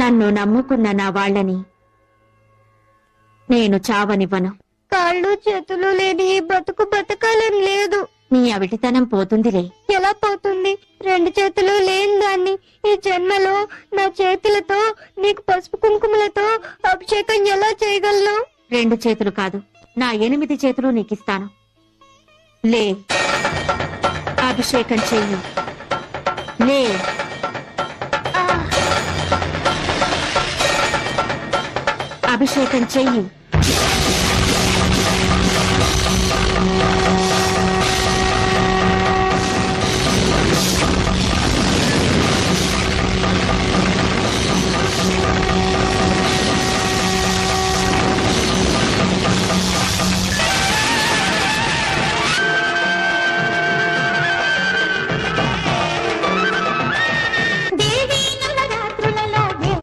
నన్ను నమ్ముకున్న నా వాళ్ళని నేను చావనివ్వను. కాళ్ళు చేతులు లేని ఈ బతుకు బతకాలని లేదు. నీ అవిటితనం పోతుందిలే. ఎలా పోతుంది? 2 చేతులు లేని దాన్ని ఈ జన్మలో నా చేతులతో నీకు పసుపు కుంకుమలతో అభిషేకం ఎలా చేయగలను? 2 చేతులు కాదు, నా 8 చేతులు నీకిస్తాను. లే, అభిషేకం చెయ్యి. లే. అభిషేకం చెయ్యి.